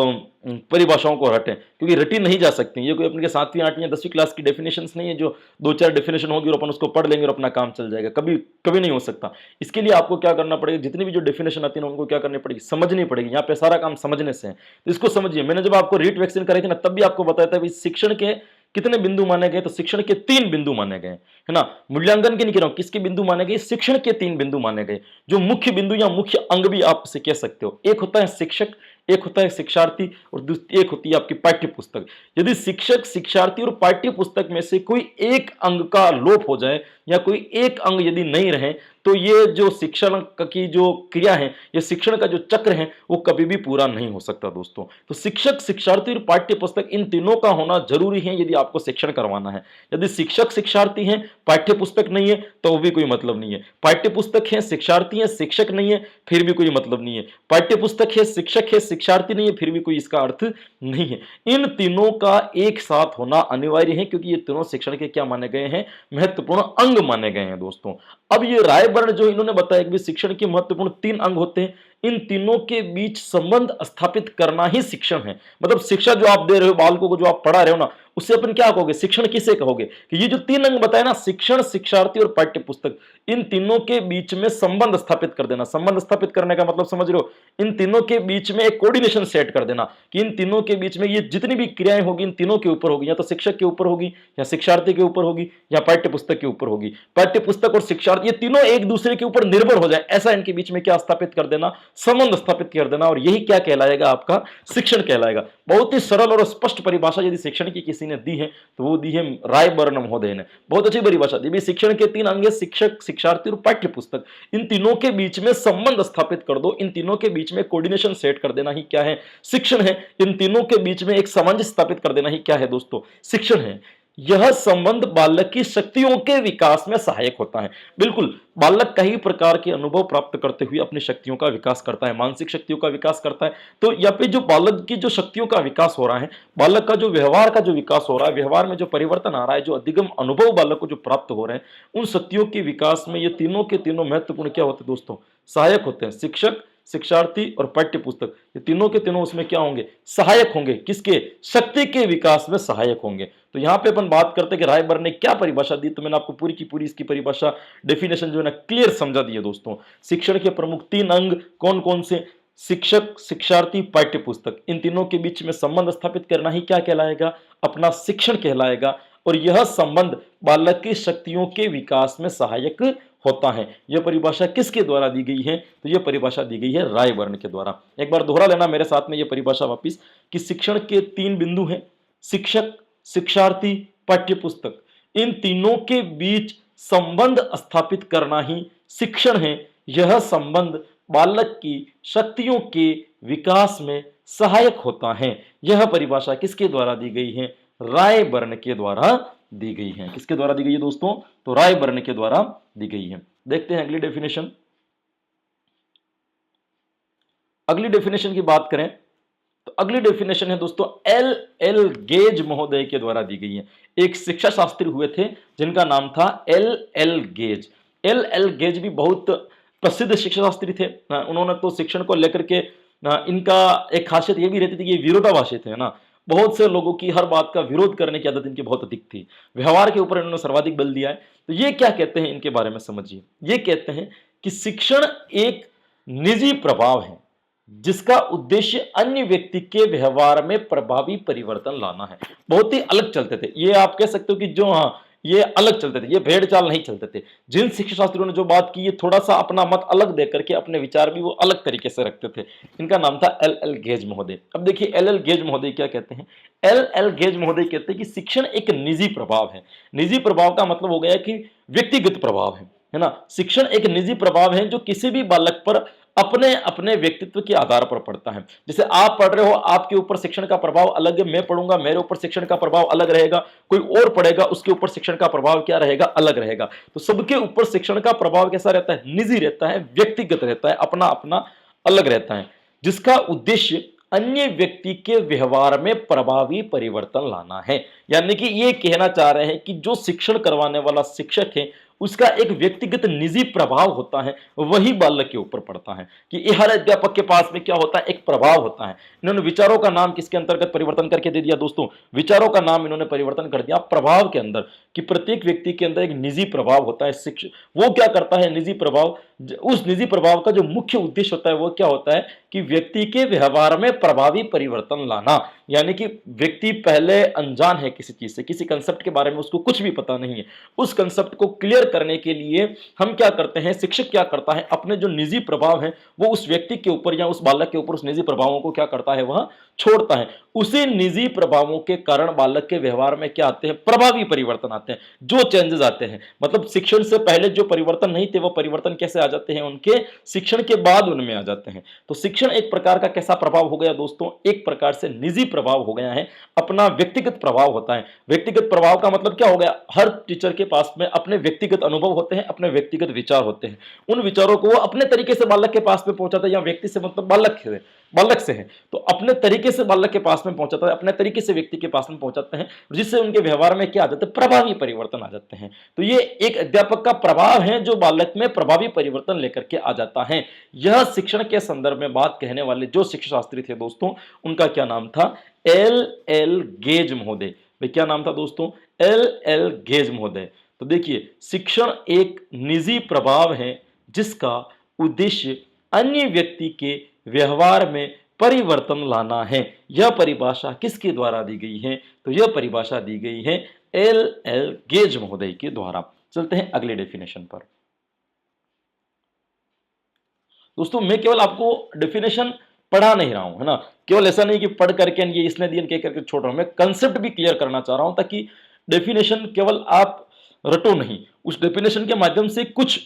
परिभाषाओं को रटें, क्योंकि रटी नहीं जा सकती। ये कोई अपने 7वीं 8वीं या 10वीं क्लास की डेफिनेशंस नहीं है जो 2-4 डेफिनेशन होगी और अपन उसको पढ़ लेंगे और अपना काम चल जाएगा। कभी कभी नहीं हो सकता। इसके लिए आपको क्या करना पड़ेगा, जितनी भी जो डेफिनेशन आती है उनको क्या करनी पड़ेगी, समझनी पड़ेगी। यहाँ पे सारा काम समझने से है, तो इसको समझिए। मैंने जब आपको रीट वैक्सीन कराई थी ना, तब भी आपको बताया था शिक्षण के कितने बिंदु माने गए, तो शिक्षण के 3 बिंदु माने गए, है ना। मूल्यांकन के नहीं कह रहा हूं, किसके बिंदु माने गए, शिक्षण के 3 बिंदु माने गए, जो मुख्य बिंदु या मुख्य अंग भी आप इसे कह सकते हो। एक होता है शिक्षक, एक होता है शिक्षार्थी, और एक होती है आपकी पाठ्य पुस्तक। यदि शिक्षक, शिक्षार्थी और पाठ्य पुस्तक में से कोई एक अंग का लोप हो जाए या कोई एक अंग यदि नहीं रहे, तो ये जो शिक्षण की जो क्रिया है, ये शिक्षण का जो चक्र है, वो कभी भी पूरा नहीं हो सकता दोस्तों। तो शिक्षक, शिक्षार्थी और पाठ्य पुस्तक, इन तीनों का होना जरूरी है यदि आपको शिक्षण करवाना है। यदि शिक्षक शिक्षार्थी हैं, पाठ्य पुस्तक नहीं है, तो वो भी कोई मतलब नहीं है। पाठ्य पुस्तक है, शिक्षार्थी है, शिक्षक नहीं है, फिर भी कोई मतलब नहीं है। पाठ्य पुस्तक है, शिक्षक है, शिक्षार्थी नहीं है, फिर भी कोई इसका अर्थ नहीं है। इन तीनों का एक साथ होना अनिवार्य है, क्योंकि ये तीनों शिक्षण के क्या माने गए हैं? महत्वपूर्ण अंग माने गए हैं दोस्तों। अब ये रायबर्न जो इन्होंने बताया कि शिक्षण के महत्वपूर्ण 3 अंग होते हैं, इन तीनों के बीच संबंध स्थापित करना ही शिक्षण है। मतलब शिक्षा जो आप दे रहे हो, बालकों को जो आप पढ़ा रहे हो ना, उससे अपन क्या कहोगे? शिक्षण किसे कहोगे? कि ये जो 3 अंग बताए ना, शिक्षण, शिक्षार्थी और पाठ्य पुस्तक, इन तीनों के बीच में संबंध स्थापित कर देना। संबंध स्थापित करने का मतलब समझ रहे हो? इन तीनों के बीच में एक कोऑर्डिनेशन सेट कर देना कि इन तीनों के बीच में ये जितनी भी क्रियाएं होगी, इन तीनों के ऊपर होगी। या तो शिक्षक के ऊपर होगी, या शिक्षार्थी के ऊपर होगी, या पाठ्य पुस्तक के ऊपर होगी। पाठ्य पुस्तक और शिक्षार्थी, ये तीनों एक दूसरे के ऊपर निर्भर हो जाए, ऐसा इनके बीच में क्या स्थापित कर देना? संबंध स्थापित कर देना। और यही क्या कहलाएगा? आपका शिक्षण कहलाएगा। बहुत ही सरल और स्पष्ट परिभाषा यदि शिक्षण की किसी ने दी है, तो वो दी है रायबर्न महोदय ने। बहुत अच्छी परिभाषा दी। शिक्षण के 3 अंग, शिक्षक, शिक्षार्थी और पाठ्य पुस्तक, इन तीनों के बीच में संबंध स्थापित कर दो, इन तीनों के बीच में कोऑर्डिनेशन सेट कर देना ही क्या है? शिक्षण है। इन तीनों के बीच में एक सामंजस्य स्थापित कर देना ही क्या है दोस्तों? शिक्षण है। यह संबंध बालक की शक्तियों के विकास में सहायक होता है। बिल्कुल, बालक कई प्रकार के अनुभव प्राप्त करते हुए अपनी शक्तियों का विकास करता है, मानसिक शक्तियों का विकास करता है। तो यहाँ पे जो बालक की जो शक्तियों का विकास हो रहा है, बालक का जो व्यवहार का जो विकास हो रहा है, व्यवहार में जो परिवर्तन आ रहा है, जो अधिगम अनुभव बालक को जो प्राप्त हो रहे हैं, उन शक्तियों के विकास में ये तीनों के तीनों महत्वपूर्ण क्या होते हैं दोस्तों? सहायक होते हैं। शिक्षक, शिक्षार्थी और पाठ्य पुस्तक, ये तीनों के तीनों उसमें क्या होंगे? सहायक होंगे। किसके? शक्ति के विकास में सहायक होंगे। तो यहां पे अपन बात करते हैं कि रायबर्न ने क्या परिभाषा दी, तो मैंने आपको पूरी की पूरी इसकी परिभाषा, डेफिनेशन जो है ना, क्लियर समझा दी है दोस्तों। शिक्षण के प्रमुख 3 अंग कौन कौन से? शिक्षक, शिक्षार्थी, पाठ्य पुस्तक, इन तीनों के बीच में संबंध स्थापित करना ही क्या कहलाएगा? अपना शिक्षण कहलाएगा। और यह संबंध बालक की शक्तियों के विकास में सहायक होता है। यह परिभाषा किसके द्वारा दी गई है? तो यह परिभाषा दी गई है रायबर्न के द्वारा। एक बार दोहरा लेना मेरे साथ में यह परिभाषा वापिस, कि शिक्षण के 3 बिंदु हैं, शिक्षक, शिक्षार्थी, पाठ्य पुस्तक, इन तीनों के बीच संबंध स्थापित करना ही शिक्षण है। यह संबंध बालक की शक्तियों के विकास में सहायक होता है। यह परिभाषा किसके द्वारा दी गई है? रायबर्न के द्वारा दी गई है। किसके द्वारा दी गई है दोस्तों? तो रायबर्न के द्वारा दी गई है। देखते हैं अगली डेफिनेशन। अगली डेफिनेशन की बात करें तो अगली डेफिनेशन है दोस्तों एल गेज महोदय के द्वारा दी गई है। एक शिक्षा शास्त्री हुए थे जिनका नाम था एल गेज। एल गेज भी बहुत प्रसिद्ध शिक्षा शास्त्री थे। उन्होंने तो शिक्षण को लेकर के इनका एक खासियत ये भी रहती थी कि ये विरोधाभासी थे ना। बहुत से लोगों की हर बात का विरोध करने की आदत इनकी बहुत अधिक थी। व्यवहार के ऊपर इन्होंने सर्वाधिक बल दिया है। तो ये क्या कहते हैं इनके बारे में समझिए। ये कहते हैं कि शिक्षण एक निजी प्रभाव है जिसका उद्देश्य अन्य व्यक्ति के व्यवहार में प्रभावी परिवर्तन लाना है। बहुत ही अलग चलते थे ये, आप कह सकते हो कि जो ये अलग चलते थे, ये भेड़ चाल नहीं चलते थे। जिन शिक्षा शास्त्रियों ने जो बात की, ये थोड़ा सा अपना मत अलग देकर के अपने विचार भी वो अलग तरीके से रखते थे। इनका नाम था एल गेज महोदय। अब देखिए एल गेज महोदय क्या कहते हैं। एल गेज महोदय कहते हैं कि शिक्षण एक निजी प्रभाव है। निजी प्रभाव का मतलब हो गया कि व्यक्तिगत प्रभाव है ना। शिक्षण एक निजी प्रभाव है जो किसी भी बालक पर अपने अपने व्यक्तित्व के आधार पर पड़ता है। जैसे आप पढ़ रहे हो, आपके ऊपर शिक्षण का प्रभाव अलग है, मैं पढ़ूंगा मेरे ऊपर शिक्षण का प्रभाव अलग रहेगा, कोई और पढ़ेगा उसके ऊपर शिक्षण का प्रभाव क्या रहेगा? अलग रहेगा। तो सबके ऊपर शिक्षण का प्रभाव कैसा रहता है? निजी रहता है, व्यक्तिगत रहता है, अपना अपना अलग रहता है, जिसका उद्देश्य अन्य व्यक्ति के व्यवहार में प्रभावी परिवर्तन लाना है। यानी कि ये कहना चाह रहे हैं कि जो शिक्षण करवाने वाला शिक्षक है उसका एक व्यक्तिगत निजी प्रभाव होता है, वही बालक के ऊपर पड़ता है। कि हर अध्यापक के पास में क्या होता है? एक प्रभाव होता है। इन्होंने विचारों का नाम किसके अंतर्गत परिवर्तन करके दे दिया दोस्तों? विचारों का नाम इन्होंने परिवर्तन कर दिया प्रभाव के अंदर, कि प्रत्येक व्यक्ति के अंदर एक निजी प्रभाव होता है। शिक्षक वो क्या करता है? निजी प्रभाव, उस निजी प्रभाव का जो मुख्य उद्देश्य होता है वो क्या होता है? कि व्यक्ति के व्यवहार में प्रभावी परिवर्तन लाना। यानी कि व्यक्ति पहले अनजान है किसी चीज से, किसी कंसेप्ट के बारे में उसको कुछ भी पता नहीं है, उस कंसेप्ट को क्लियर करने के लिए हम क्या करते हैं? शिक्षक क्या करता है? अपने जो निजी प्रभाव है वो उस व्यक्ति के ऊपर या उस बालक के ऊपर उस निजी प्रभावों को क्या करता है? वह छोड़ता है, उसी निजी प्रभावों के कारण बालक के व्यवहार में क्या आते हैं, प्रभावी परिवर्तन आते हैं, जो चेंजेस आते हैं। मतलब शिक्षण से पहले जो परिवर्तन नहीं थे वो परिवर्तन कैसे आ जाते हैं, उनके शिक्षण के बाद उनमें आ जाते हैं। तो शिक्षण एक प्रकार का कैसा प्रभाव हो गया दोस्तों, एक प्रकार से निजी प्रभाव हो गया है, अपना व्यक्तिगत प्रभाव होता है। व्यक्तिगत प्रभाव का मतलब क्या हो गया, हर टीचर के पास में अपने व्यक्तिगत अनुभव होते हैं, अपने व्यक्तिगत विचार होते हैं, उन विचारों को वो अपने तरीके से बालक के पास में पहुंचाता है, या व्यक्ति से मतलब बालक से है, तो अपने तरीके से बालक के पास में पहुंचाता है, अपने तरीके से व्यक्ति के पास में पहुंचाते हैं, जिससे उनके व्यवहार में क्या आ जाता है, प्रभावी परिवर्तन आ जाते हैं। तो ये एक अध्यापक का प्रभाव है जो बालक में प्रभावी परिवर्तन लेकर के आ जाता है। यह शिक्षण के संदर्भ में बात कहने वाले जो शिक्षाशास्त्री थे दोस्तों, उनका क्या नाम था, एल एल गेज महोदय। भाई क्या नाम था दोस्तों, एल एल गेज महोदय। तो देखिए, शिक्षण एक निजी प्रभाव है जिसका उद्देश्य अन्य व्यक्ति के व्यवहार में परिवर्तन लाना है। यह परिभाषा किसके द्वारा दी गई है, तो यह परिभाषा दी गई है एल एल गेज महोदय के द्वारा। चलते हैं अगले डेफिनेशन पर। दोस्तों मैं केवल आपको डेफिनेशन पढ़ा नहीं रहा हूं, है ना, केवल ऐसा नहीं कि पढ़ करके ये इसने दिया कह करके छोड़ रहा हूं, मैं कंसेप्ट भी क्लियर करना चाह रहा हूं, ताकि डेफिनेशन केवल आप रटो नहीं, उस डेफिनेशन के माध्यम से कुछ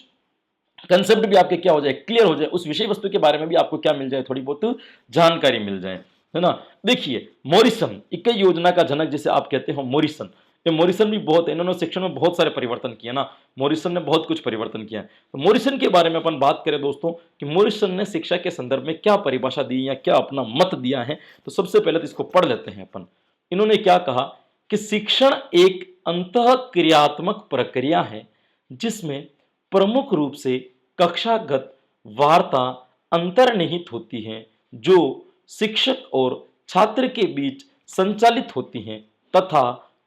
कंसेप्ट भी आपके क्या हो जाए, क्लियर हो जाए, उस विषय वस्तु के बारे में भी आपको क्या मिल जाए, थोड़ी बहुत जानकारी मिल जाए, है ना। देखिए, मॉरिसन इक्के योजना का जनक जिसे आप कहते हो मॉरिसन, ये मॉरिसन भी बहुत है, इन्होंने शिक्षण में बहुत सारे परिवर्तन किए ना, मॉरिसन ने बहुत कुछ परिवर्तन किया है। तो मॉरिसन के बारे में अपन बात करें दोस्तों कि मॉरिसन ने शिक्षा के संदर्भ में क्या परिभाषा दी या क्या अपना मत दिया है, तो सबसे पहले तो इसको पढ़ लेते हैं अपन। इन्होंने क्या कहा कि शिक्षण एक अंतःक्रियात्मक प्रक्रिया है जिसमें प्रमुख रूप से कक्षागत वार्ता अंतर्निहित होती हैं, जो शिक्षक और छात्र के बीच संचालित होती हैं तथा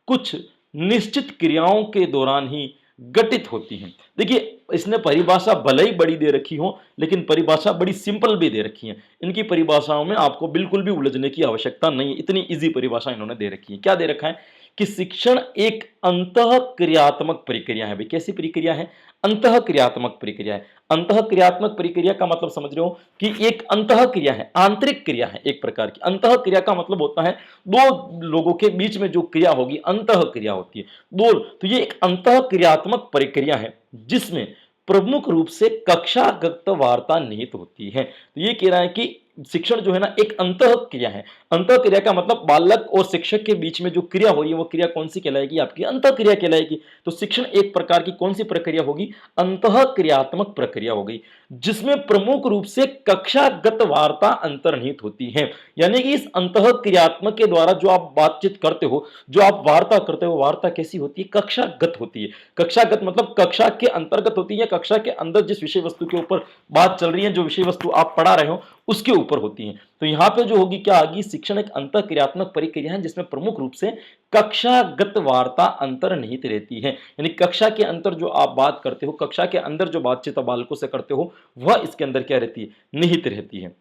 कुछ निश्चित क्रियाओं के दौरान ही घटित होती हैं। देखिए, इसने परिभाषा भले ही बड़ी दे रखी हो, लेकिन परिभाषा बड़ी सिंपल भी दे रखी है। इनकी परिभाषाओं में आपको बिल्कुल भी उलझने की आवश्यकता नहीं है, इतनी इजी परिभाषा इन्होंने दे रखी है। क्या दे रखा है कि शिक्षण एक अंतःक्रियात्मक प्रक्रिया है। भाई कैसी प्रक्रिया है, अंतःक्रियात्मक प्रक्रिया है। अंतःक्रियात्मक प्रक्रिया का मतलब समझ रहे हो कि एक अंतः क्रिया है, आंतरिक क्रिया है एक प्रकार की। अंतः क्रिया का मतलब होता है दो लोगों के बीच में जो क्रिया होगी, अंतः क्रिया होती है दो। तो ये एक अंतः क्रियात्मक प्रक्रिया है जिसमें प्रमुख रूप से कक्षागत वार्ता निहित होती है। तो ये कह रहा है कि शिक्षण जो है ना एक अंतः क्रिया है। अंतः क्रिया का मतलब बालक और शिक्षक के बीच में जो क्रिया हो रही है वो क्रिया कौन सी कहलाएगी, आपकी अंतः क्रिया कहलाएगी। तो शिक्षण एक प्रकार की कौन सी प्रक्रिया होगी, अंतः क्रियात्मक प्रक्रिया होगी, जिसमें प्रमुख रूप से कक्षागत वार्ता अंतर्निहित होती है। यानी कि इस अंतः क्रियात्मक के द्वारा जो आप बातचीत करते हो, जो आप वार्ता करते हो, वार्ता कैसी होती है, कक्षागत होती है। कक्षागत मतलब कक्षा के अंतर्गत होती है, कक्षा के अंदर जिस विषय वस्तु के ऊपर बात चल रही है, जो विषय वस्तु आप पढ़ा रहे हो उसके ऊपर होती है। तो यहां पे जो होगी क्या आगी, शिक्षण एक अंतः क्रियात्मक प्रक्रिया है जिसमें प्रमुख रूप से कक्षागत वार्ता अंतर्निहित रहती है। यानी कक्षा के अंदर जो आप बात करते हो, कक्षा के अंदर जो बातचीत बालकों से करते हो, वह इसके अंदर क्या रहती है, निहित रहती है।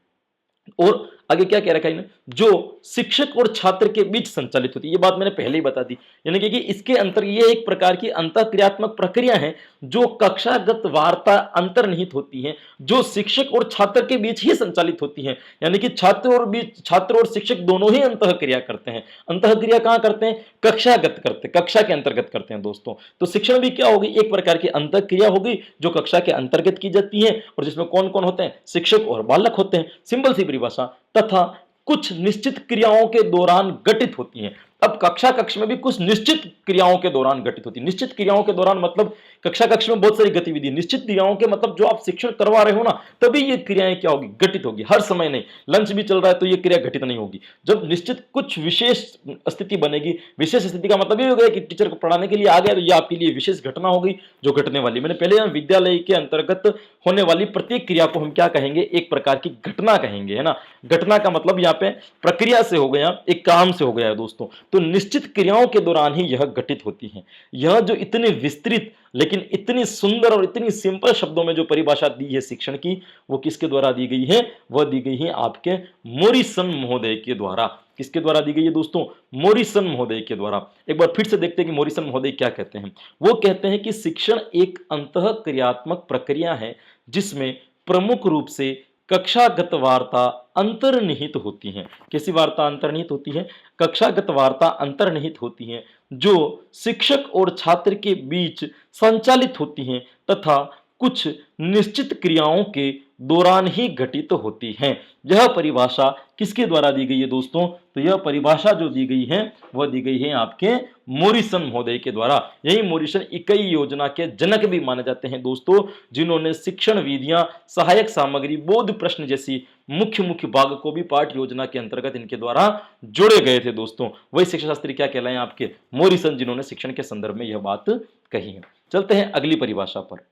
और आगे क्या कह रखा है, जो शिक्षक और छात्र के बीच संचालित होती है। ये बात मैंने पहले ही बता दी, यानी कि इसके अंतर ये एक प्रकार की अंतःक्रियात्मक प्रक्रिया है जो कक्षागत वार्ता अंतर्निहित होती है, जो शिक्षक और छात्र के बीच ही संचालित होती है। यानी कि छात्र और शिक्षक दोनों ही अंतःक्रिया करते हैं। अंतःक्रिया कहां करते हैं, कक्षागत करते हैं, कक्षा के अंतर्गत करते हैं दोस्तों। तो शिक्षण भी क्या होगी, एक प्रकार की अंतःक्रिया होगी जो कक्षा के अंतर्गत की जाती है, और जिसमें कौन कौन होते हैं, शिक्षक और बालक होते हैं। सिंपल सी परिभाषा। तथा कुछ निश्चित क्रियाओं के दौरान घटित होती हैं। अब कक्षा कक्ष में भी कुछ निश्चित क्रियाओं के दौरान घटित होती है। निश्चित क्रियाओं के दौरान मतलब कक्षा कक्ष में बहुत सारी गतिविधि, निश्चित क्रियाओं के मतलब जो आप शिक्षण करवा रहे हो ना, तभी ये क्रियाएं क्या होगी, घटित होगी। हर समय नहीं, लंच भी चल रहा है तो ये क्रिया घटित नहीं होगी। जब निश्चित कुछ विशेष स्थिति बनेगी, विशेष स्थिति का मतलब ये हो गया कि टीचर को पढ़ाने के लिए आ गया तो ये आपके लिए विशेष घटना हो गई जो घटने वाली। मैंने पहले विद्यालय के अंतर्गत होने वाली प्रत्येक क्रिया को हम क्या कहेंगे, एक प्रकार की घटना कहेंगे, है ना। घटना का मतलब यहाँ पे प्रक्रिया से हो गया, एक काम से हो गया दोस्तों। तो निश्चित क्रियाओं के दौरान ही यह घटित होती है। यह जो इतनी विस्तृत लेकिन इतनी सुंदर और इतनी सिंपल शब्दों में जो परिभाषा दी है शिक्षण की, वो किसके द्वारा दी गई है, वह दी गई है आपके मॉरिसन महोदय के द्वारा। किसके द्वारा दी गई है दोस्तों, मॉरिसन महोदय के द्वारा। एक बार फिर से देखते हैं कि मॉरिसन महोदय क्या कहते हैं। वो कहते हैं कि शिक्षण एक अंतःक्रियात्मक प्रक्रिया है जिसमें प्रमुख रूप से कक्षागत वार्ता अंतर्निहित होती हैं। कैसी वार्ता अंतर्निहित होती है? कक्षागत वार्ता अंतर्निहित होती हैं, जो शिक्षक और छात्र के बीच संचालित होती हैं तथा कुछ निश्चित क्रियाओं के दौरान ही घटित होती हैं। यह परिभाषा किसके द्वारा दी गई है दोस्तों? तो यह परिभाषा जो दी गई है वह दी गई है आपके मोरिसन महोदय के द्वारा। यही मोरिसन इकाई योजना के जनक भी माने जाते हैं दोस्तों, जिन्होंने शिक्षण विधियां, सहायक सामग्री, बोध प्रश्न जैसी मुख्य मुख्य भाग को भी पाठ योजना के अंतर्गत इनके द्वारा जोड़े गए थे दोस्तों। वही शिक्षा शास्त्री क्या कहलाए? आपके मोरिसन, जिन्होंने शिक्षण के संदर्भ में यह बात कही है। चलते हैं अगली परिभाषा पर।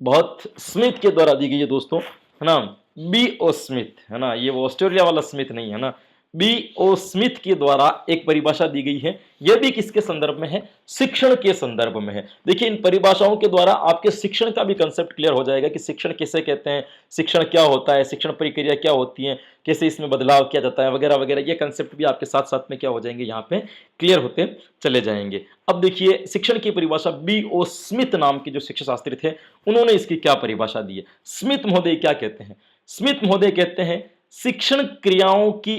बहुत स्मिथ के द्वारा दी गई है दोस्तों, है ना, बी ओ स्मिथ, है ना, ये वो ऑस्ट्रेलिया वाला स्मिथ नहीं है ना, बी ओ स्मिथ के द्वारा एक परिभाषा दी गई है। यह भी किसके संदर्भ में है? शिक्षण के संदर्भ में है। देखिए, इन परिभाषाओं के द्वारा आपके शिक्षण का भी कंसेप्ट क्लियर हो जाएगा कि शिक्षण किसे कहते हैं, शिक्षण क्या होता है, शिक्षण प्रक्रिया क्या होती है, कैसे इसमें बदलाव किया जाता है, वगैरह वगैरह। ये कंसेप्ट भी आपके साथ साथ में क्या हो जाएंगे, यहाँ पे क्लियर होते चले जाएंगे। अब देखिए, शिक्षण की परिभाषा बी ओ स्मिथ नाम के जो शिक्षा शास्त्री थे, उन्होंने इसकी क्या परिभाषा दी है। स्मिथ महोदय क्या कहते हैं? स्मिथ महोदय कहते हैं, शिक्षण क्रियाओं की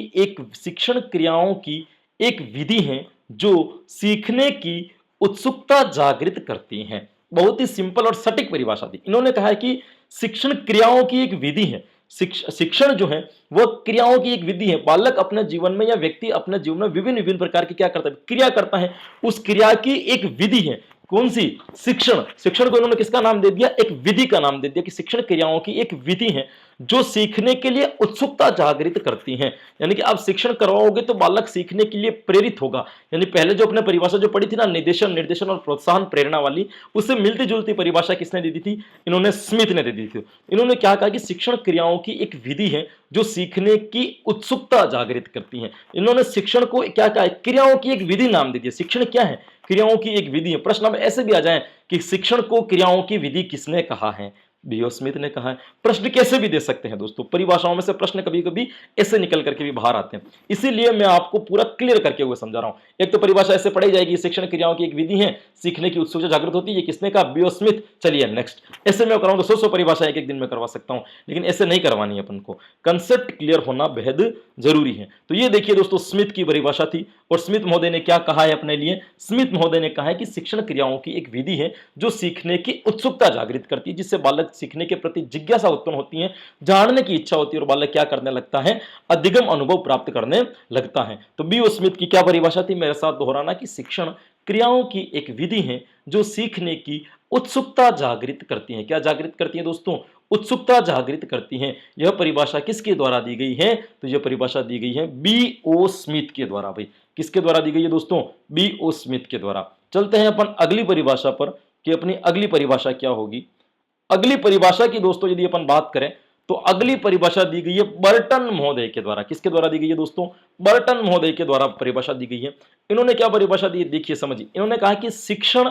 एक विधि है जो सीखने की उत्सुकता जागृत करती हैं। बहुत ही सिंपल और सटीक परिभाषा दी। इन्होंने कहा है कि शिक्षण क्रियाओं की एक विधि है। शिक्षण जो है वह क्रियाओं की एक विधि है। बालक अपने जीवन में या व्यक्ति अपने जीवन में विभिन्न विभिन्न प्रकार की क्या करता है, क्रिया करता है। उस क्रिया की एक विधि है। कौन सी? शिक्षण। शिक्षण को इन्होंने किसका नाम दे दिया? एक विधि का नाम दे दिया कि शिक्षण क्रियाओं की एक विधि है जो सीखने के लिए उत्सुकता जागृत करती हैं। यानी कि आप शिक्षण करवाओगे तो बालक सीखने के लिए प्रेरित होगा। यानी पहले जो अपने परिभाषा जो पढ़ी थी ना, निर्देशन और प्रोत्साहन, प्रेरणा वाली, उससे मिलती जुलती परिभाषा किसने दे दी थी? इन्होंने स्मिथ ने दे दी थी। इन्होंने क्या कहा कि शिक्षण क्रियाओं की एक विधि है जो सीखने की उत्सुकता जागृत करती है। इन्होंने शिक्षण को क्या कहा? क्रियाओं की एक विधि नाम दे दिया। शिक्षण क्या है? क्रियाओं की एक विधि है। प्रश्न अब ऐसे भी आ जाए कि शिक्षण को क्रियाओं की विधि किसने कहा है? बीओ स्मिथ ने कहा है। प्रश्न कैसे भी दे सकते हैं दोस्तों, परिभाषाओं में से प्रश्न कभी कभी ऐसे निकल करके भी बाहर आते हैं। इसीलिए मैं आपको पूरा क्लियर करके हुए समझा रहा हूं। एक तो परिभाषा ऐसे पढ़ी जाएगी, शिक्षण क्रियाओं की एक विधि है, सीखने की उत्सुकता जागृत होती है। ये किसने कहा? B O Smith. चलिए नेक्स्ट। ऐसे मैं कराऊंगा 100 परिभाषा एक दिन में करवा सकता हूं, लेकिन ऐसे नहीं करवानी है अपन को। कंसेप्ट क्लियर होना बेहद जरूरी है। तो ये देखिए दोस्तों, स्मिथ की परिभाषा थी। और स्मिथ महोदय ने क्या कहा है अपने लिए? स्मिथ महोदय ने कहा है कि शिक्षण क्रियाओं की एक विधि है जो सीखने की उत्सुकता जागृत करती है, जिससे बालक सीखने के प्रति जिज्ञासा उत्पन्न होती है, जानने की इच्छा होती है और बालक क्या करने लगता है? अधिगम अनुभव प्राप्त करने लगता है। तो बी ओ स्मिथ की क्या परिभाषा थी? मेरे साथ दोहराना कि शिक्षण क्रियाओं की एक विधि है जो सीखने की उत्सुकता जागृत करती है। क्या जागृत करती है दोस्तों? उत्सुकता जागृत करती है। यह परिभाषा किसके द्वारा दी गई है? तो यह परिभाषा दी गई है बी ओ स्मिथ के द्वारा। भाई किसके द्वारा दी गई है दोस्तों? बी ओ स्मिथ के द्वारा। चलते हैं अपन अगली परिभाषा पर कि अपनी अगली परिभाषा क्या होगी। अगली परिभाषा की दोस्तों यदि अपन बात करें तो अगली परिभाषा दी गई है बर्टन महोदय के द्वारा। किसके द्वारा दी गई है दोस्तों? बर्टन महोदय के द्वारा परिभाषा दी गई है। इन्होंने क्या परिभाषा दी है? देखिए समझिए। इन्होंने कहा कि शिक्षण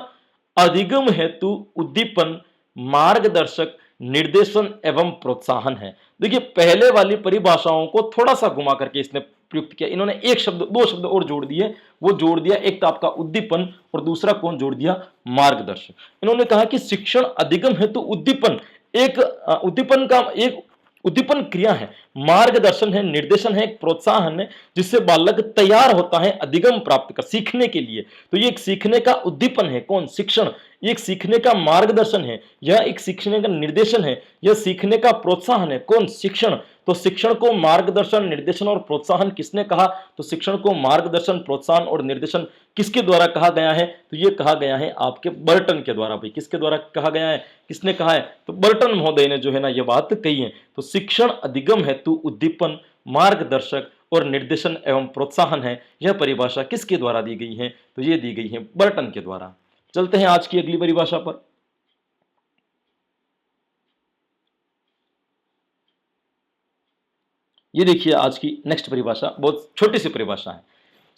अधिगम हेतु उद्दीपन, मार्गदर्शक, निर्देशन एवं प्रोत्साहन है। देखिए, पहले वाली परिभाषाओं को थोड़ा सा घुमा करके इसने प्रयुक्त किया। इन्होंने एक शब्द, दो शब्द और जोड़ दिए। वो जोड़ दिया, एक तो आपका उद्दीपन और दूसरा कौन जोड़ दिया? मार्गदर्शक। इन्होंने कहा कि शिक्षण अधिगम हेतु उद्दीपन, एक उद्दीपन का एक उद्दीपन क्रिया है, मार्गदर्शन है, निर्देशन है, एक प्रोत्साहन है, जिससे बालक तैयार होता है अधिगम प्राप्त कर सीखने के लिए। तो ये एक सीखने का उद्दीपन है। कौन? शिक्षण। ये एक सीखने का मार्गदर्शन है, यह एक सीखने का निर्देशन है, यह सीखने का प्रोत्साहन है। कौन? शिक्षण। तो शिक्षण को मार्गदर्शन, निर्देशन और प्रोत्साहन किसने कहा? तो शिक्षण को मार्गदर्शन, प्रोत्साहन और निर्देशन किसके द्वारा कहा गया है? तो ये कहा गया है आपके बर्टन के द्वारा। भाई किसके द्वारा कहा गया है? किसने कहा है? तो बर्टन महोदय ने जो है ना ये बात कही है। तो शिक्षण अधिगम हेतु उद्दीपन, मार्गदर्शक और निर्देशन एवं प्रोत्साहन है। यह परिभाषा किसके द्वारा दी गई है? तो ये दी गई है बर्टन के द्वारा। चलते हैं आज की अगली परिभाषा पर। ये देखिए आज की नेक्स्ट परिभाषा, बहुत छोटी सी परिभाषा है।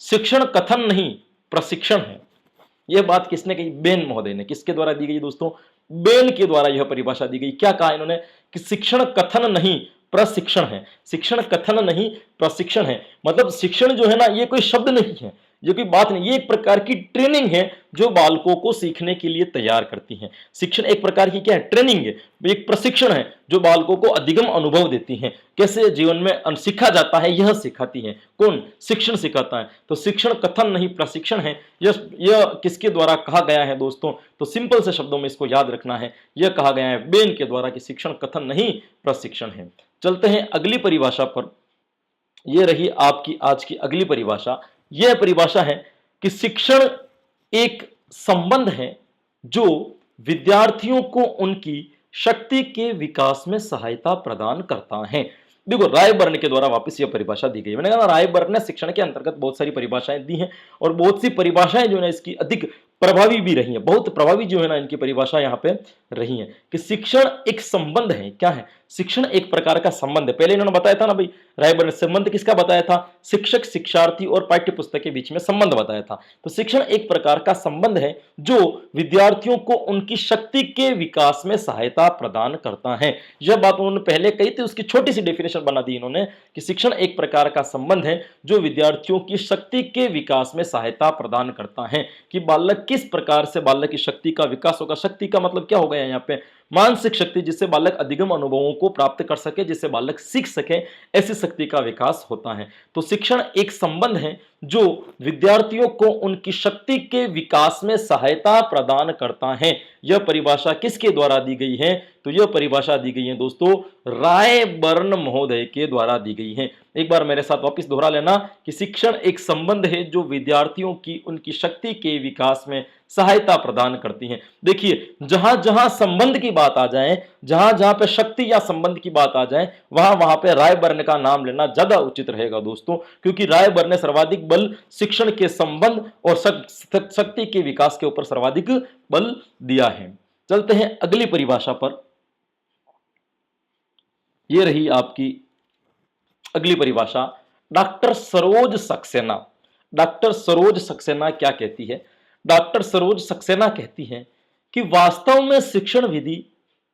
शिक्षण कथन नहीं, प्रशिक्षण है। यह बात किसने कही? बेन महोदय ने। किसके द्वारा दी गई दोस्तों? बेन के द्वारा यह परिभाषा दी गई। क्या कहा इन्होंने? कि शिक्षण कथन नहीं, प्रशिक्षण है। शिक्षण कथन नहीं, प्रशिक्षण है। मतलब शिक्षण जो है ना, ये कोई शब्द नहीं है, ये कोई बात नहीं, ये एक प्रकार की ट्रेनिंग है जो बालकों को सीखने के लिए तैयार करती है। शिक्षण एक प्रकार की क्या है, ट्रेनिंग है, एक प्रशिक्षण है जो बालकों को अधिगम अनुभव देती है। कैसे जीवन में सीखा जाता है, यह सिखाती है। कौन? शिक्षण सिखाता है। तो शिक्षण कथन नहीं प्रशिक्षण है। यह किसके द्वारा कहा गया है दोस्तों? तो सिंपल से शब्दों में इसको याद रखना है, यह कहा गया है बेन के द्वारा कि शिक्षण कथन नहीं प्रशिक्षण है। चलते हैं अगली परिभाषा पर। यह रही आपकी आज की अगली परिभाषा। यह परिभाषा है कि शिक्षण एक संबंध है जो विद्यार्थियों को उनकी शक्ति के विकास में सहायता प्रदान करता है। देखो, रायबर्न के द्वारा वापस यह परिभाषा दी गई। मैंने कहा रायबर्न ने शिक्षण के अंतर्गत बहुत सारी परिभाषाएं दी हैं और बहुत सी परिभाषाएं जो है इसकी अधिक प्रभावी भी रही हैं, बहुत प्रभावी जो है ना इनकी परिभाषा यहाँ पे रही है कि शिक्षण एक संबंध है। क्या है? शिक्षण एक प्रकार का संबंध है। पहले इन्होंने बताया था ना भाई, रायबर्न संबंध किसका बताया था? शिक्षक, शिक्षार्थी और पाठ्य पुस्तक के बीच में संबंध बताया था। तो शिक्षण एक प्रकार का संबंध है जो विद्यार्थियों को उनकी शक्ति के विकास में सहायता प्रदान करता है। यह बात उन्होंने पहले कही थी, उसकी छोटी सी डेफिनेशन बना दी इन्होंने कि शिक्षण एक प्रकार का संबंध है जो विद्यार्थियों की शक्ति के विकास में सहायता प्रदान करता है। कि बालक किस प्रकार से बालक की शक्ति का विकास होगा। शक्ति का मतलब क्या हो गया यहाँ पे? मानसिक शक्ति, जिससे बालक अधिगम अनुभवों को प्राप्त कर सके, जिससे बालक सीख सके, ऐसी शक्ति का विकास होता है। तो शिक्षण एक संबंध है जो विद्यार्थियों को उनकी शक्ति के विकास में सहायता प्रदान करता है। यह परिभाषा किसके द्वारा दी गई है? तो यह परिभाषा दी गई है दोस्तों रायबर्न महोदय के द्वारा दी गई है। एक बार मेरे साथ वापस दोहरा लेना कि शिक्षण एक संबंध है जो विद्यार्थियों की उनकी शक्ति के विकास में सहायता प्रदान करती है। देखिए, जहां जहां संबंध की बात आ जाए, जहां जहां पे शक्ति या संबंध की बात आ जाए, वहां वहां पे रायबर्न का नाम लेना ज्यादा उचित रहेगा दोस्तों, क्योंकि रायबर्न ने सर्वाधिक बल शिक्षण के संबंध और शक्ति के विकास के ऊपर सर्वाधिक बल दिया है। चलते हैं अगली परिभाषा पर। यह रही आपकी अगली परिभाषा, डॉक्टर सरोज सक्सेना। डॉक्टर सरोज सक्सेना क्या कहती है? डॉक्टर सरोज सक्सेना कहती है कि वास्तव में शिक्षण विधि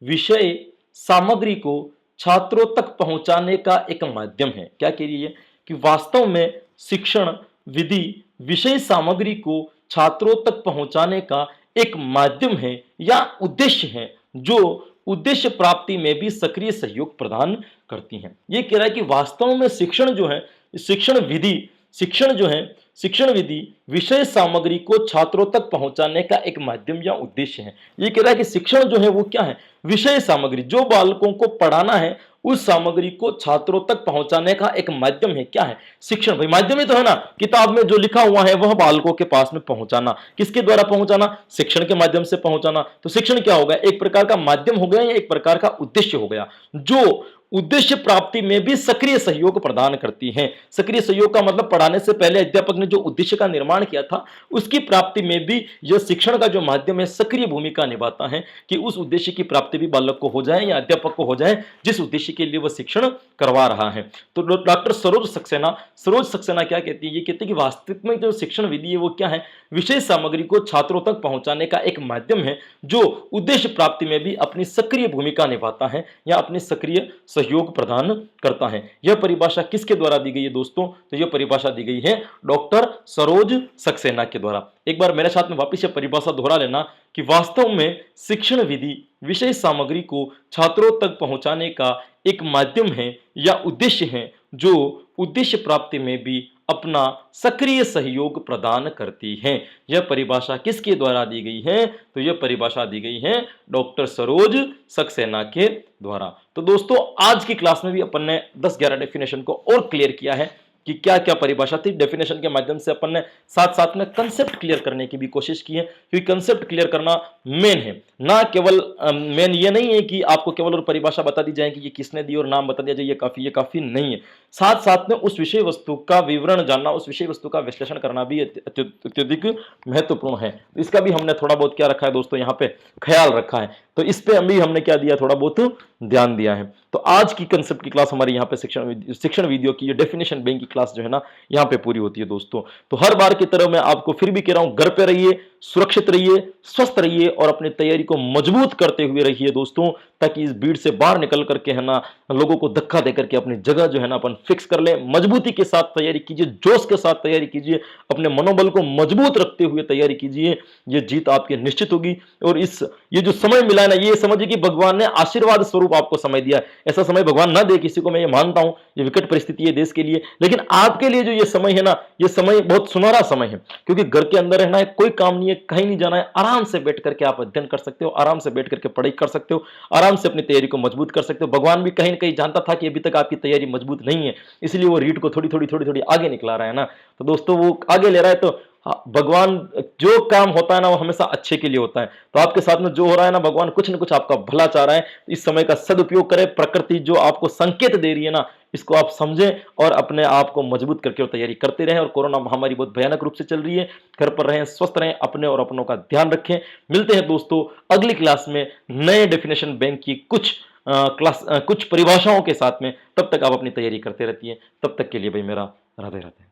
विषय सामग्री को छात्रों तक पहुंचाने का एक माध्यम है। क्या कह रही है? कि वास्तव में शिक्षण विधि विषय सामग्री को छात्रों तक पहुंचाने का एक माध्यम है या उद्देश्य है जो उद्देश्य प्राप्ति में भी सक्रिय सहयोग प्रदान करती हैं। ये कह रहा है कि वास्तव में शिक्षण जो है, शिक्षण विधि विषय सामग्री को छात्रों तक पहुंचाने का एक माध्यम या उद्देश्य है। ये कह रहा है कि शिक्षण जो है वो क्या है? विषय सामग्री, जो बालकों को पढ़ाना है उस सामग्री को छात्रों तक पहुंचाने का एक माध्यम है। क्या है? शिक्षण। भाई माध्यम ही तो है ना, किताब में जो लिखा हुआ है वह बालकों के पास में पहुंचाना। किसके द्वारा पहुंचाना? शिक्षण के माध्यम से पहुंचाना। तो शिक्षण क्या हो गया? एक प्रकार का माध्यम हो गया या एक प्रकार का उद्देश्य हो गया, जो उद्देश्य प्राप्ति में भी सक्रिय सहयोग प्रदान करती है। सक्रिय सहयोग का मतलब पढ़ाने से पहले अध्यापक ने जो उद्देश्य का निर्माण किया था उसकी प्राप्ति में भी यह शिक्षण का जो माध्यम है सक्रिय भूमिका निभाता है कि उस उद्देश्य की प्राप्ति भी बालक को हो जाए या अध्यापक को हो जाए जिस उद्देश्य के लिए वह शिक्षण करवा रहा है। तो डॉक्टर सरोज सक्सेना क्या कहती है? ये कहती है कि वास्तविक में जो शिक्षण विधि है वो क्या है? विषय सामग्री को छात्रों तक पहुंचाने का एक माध्यम है जो उद्देश्य प्राप्ति में भी अपनी सक्रिय भूमिका निभाता है या अपनी सक्रिय सहयोग प्रदान करता है। यह परिभाषा किसके द्वारा दी गई है दोस्तों? तो यह परिभाषा दी गई है डॉक्टर सरोज सक्सेना के द्वारा। एक बार मेरे साथ में वापस यह परिभाषा दोहरा लेना कि वास्तव में शिक्षण विधि विषय सामग्री को छात्रों तक पहुंचाने का एक माध्यम है या उद्देश्य है जो उद्देश्य प्राप्ति में भी अपना सक्रिय सहयोग प्रदान करती है। यह परिभाषा किसके द्वारा दी गई है? तो यह परिभाषा दी गई है डॉक्टर सरोज सक्सेना के द्वारा। तो दोस्तों आज की क्लास में भी अपन ने 10-11 डेफिनेशन को और क्लियर किया है कि क्या क्या परिभाषा थी। डेफिनेशन के माध्यम से अपन ने साथ साथ में कंसेप्ट क्लियर करने की भी कोशिश की है, क्योंकि कंसेप्ट क्लियर करना मेन है, ना केवल मेन ये नहीं है कि आपको केवल और परिभाषा बता दी जाए कि ये किसने दी और नाम बता दिया जाए ये काफी नहीं है। साथ साथ में उस विषय वस्तु का विवरण जानना, उस विषय वस्तु का विश्लेषण करना भी अत्यधिक महत्वपूर्ण है। इसका भी हमने थोड़ा बहुत क्या रखा है दोस्तों, यहाँ पे ख्याल रखा है। तो इस पे अभी हमने क्या दिया, थोड़ा बहुत ध्यान दिया है। तो आज की कंसेप्ट की क्लास हमारी यहाँ पे शिक्षण वीडियो की ये डेफिनेशन बैंक की क्लास जो है ना यहाँ पे पूरी होती है दोस्तों। तो हर बार की तरह मैं आपको फिर भी कह रहा हूँ, घर पे रहिए, सुरक्षित रहिए, स्वस्थ रहिए और अपनी तैयारी को मजबूत करते हुए रहिए दोस्तों, ताकि इस भीड़ से बाहर निकल करके है ना, लोगों को धक्का दे करके अपनी जगह जो है ना अपन फिक्स कर ले। मजबूती के साथ तैयारी कीजिए, जोश के साथ तैयारी कीजिए, अपने मनोबल को मजबूत रखते हुए तैयारी कीजिए। ये जीत आपकी निश्चित होगी। और ये जो समय मिला है ना, ये समझिए कि भगवान ने आशीर्वाद स्वरूप आपको समय दिया है। ऐसा समय भगवान ना दे किसी को, मैं ये मानता हूं, ये विकट परिस्थिति है देश के लिए, लेकिन आपके लिए जो ये समय है ना, ये समय बहुत सुनहरा समय है, क्योंकि घर के अंदर रहना है, कोई काम नहीं है, कहीं नहीं जाना है, आराम से बैठ करके आप अध्ययन कर सकते हो, आराम से बैठ करके पढ़ाई कर सकते हो, आराम से अपनी तैयारी को मजबूत कर सकते हो। भगवान भी कहीं ना कहीं जानता था कि अभी तक आपकी तैयारी मजबूत नहीं है, इसलिए वो रीढ़ को थोड़ी थोड़ी आगे निकला रहा है ना। तो दोस्तों वो आगे ले रहा है, तो हाँ, भगवान, जो काम होता है ना वो हमेशा अच्छे के लिए होता है। तो आपके साथ में जो हो रहा है ना, भगवान कुछ ना कुछ आपका भला चाह रहा है। इस समय का सदुपयोग करें, प्रकृति जो आपको संकेत दे रही है ना, इसको आप समझें और अपने आप को मजबूत करके और तैयारी करते रहें। और कोरोना महामारी बहुत भयानक रूप से चल रही है, घर पर रहें, स्वस्थ रहें, अपने और अपनों का ध्यान रखें। मिलते हैं दोस्तों अगली क्लास में नए डेफिनेशन बैंक की कुछ परिभाषाओं के साथ में। तब तक आप अपनी तैयारी करते रहती है। तब तक के लिए भाई मेरा राधे राधे।